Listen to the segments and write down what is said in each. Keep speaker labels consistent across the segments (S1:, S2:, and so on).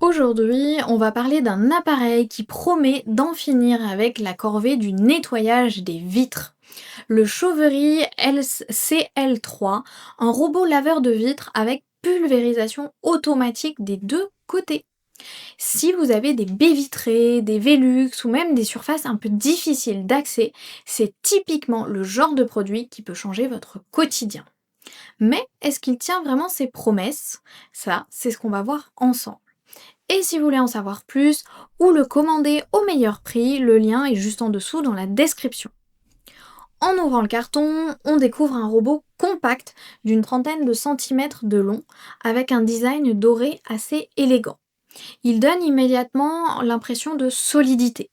S1: Aujourd'hui, on va parler d'un appareil qui promet d'en finir avec la corvée du nettoyage des vitres. Le Chauvery CL3, un robot laveur de vitres avec pulvérisation automatique des deux côtés. Si vous avez des baies vitrées, des Velux ou même des surfaces un peu difficiles d'accès, c'est typiquement le genre de produit qui peut changer votre quotidien. Mais est-ce qu'il tient vraiment ses promesses? Ça, c'est ce qu'on va voir ensemble. Et si vous voulez en savoir plus ou le commander au meilleur prix, le lien est juste en dessous dans la description. En ouvrant le carton, on découvre un robot compact d'une trentaine de centimètres de long avec un design doré assez élégant. Il donne immédiatement l'impression de solidité.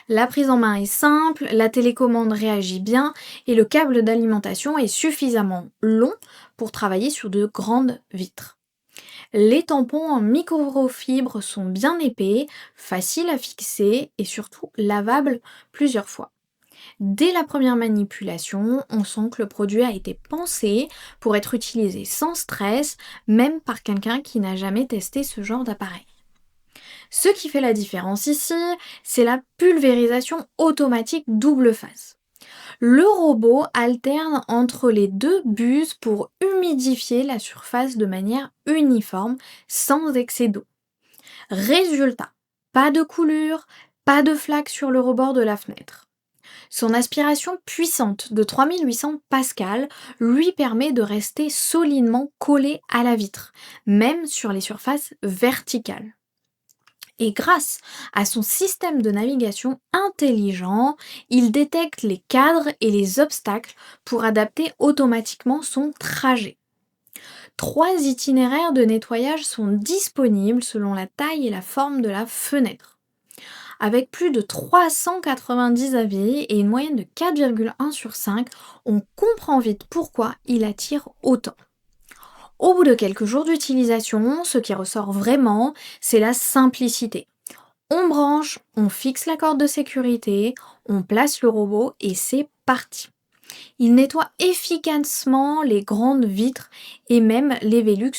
S1: La prise en main est simple, la télécommande réagit bien et le câble d'alimentation est suffisamment long pour travailler sur de grandes vitres. Les tampons en microfibre sont bien épais, faciles à fixer et surtout lavables plusieurs fois. Dès la première manipulation, on sent que le produit a été pensé pour être utilisé sans stress, même par quelqu'un qui n'a jamais testé ce genre d'appareil. Ce qui fait la différence ici, c'est la pulvérisation automatique double phase. Le robot alterne entre les deux buses pour humidifier la surface de manière uniforme, sans excès d'eau. Résultat, pas de coulure, pas de flaque sur le rebord de la fenêtre. Son aspiration puissante de 3800 pascal lui permet de rester solidement collé à la vitre, même sur les surfaces verticales. Et grâce à son système de navigation intelligent, il détecte les cadres et les obstacles pour adapter automatiquement son trajet. Trois itinéraires de nettoyage sont disponibles selon la taille et la forme de la fenêtre. Avec plus de 390 avis et une moyenne de 4,1 sur 5, on comprend vite pourquoi il attire autant. Au bout de quelques jours d'utilisation, ce qui ressort vraiment, c'est la simplicité. On branche, on fixe la corde de sécurité, on place le robot et c'est parti. Il nettoie efficacement les grandes vitres et même les Velux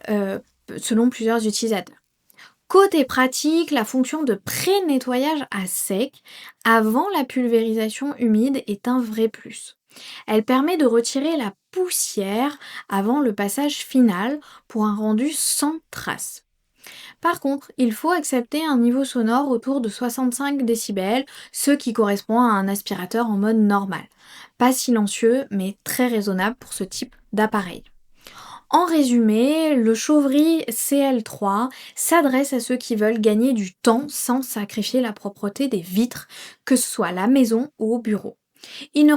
S1: euh, selon plusieurs utilisateurs. Côté pratique, la fonction de pré-nettoyage à sec avant la pulvérisation humide est un vrai plus. Elle permet de retirer la poussière avant le passage final pour un rendu sans trace. Par contre, il faut accepter un niveau sonore autour de 65 décibels, ce qui correspond à un aspirateur en mode normal. Pas silencieux, mais très raisonnable pour ce type d'appareil. En résumé, le Chauvery CL3 s'adresse à ceux qui veulent gagner du temps sans sacrifier la propreté des vitres, que ce soit à la maison ou au bureau. Il ne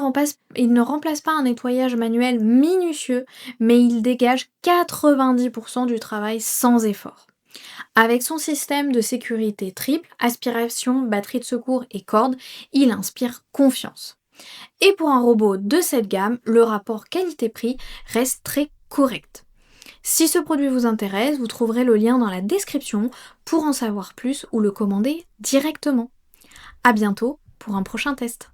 S1: remplace pas un nettoyage manuel minutieux, mais il dégage 90% du travail sans effort. Avec son système de sécurité triple, aspiration, batterie de secours et corde, il inspire confiance. Et pour un robot de cette gamme, le rapport qualité-prix reste très correct. Si ce produit vous intéresse, vous trouverez le lien dans la description pour en savoir plus ou le commander directement. À bientôt pour un prochain test.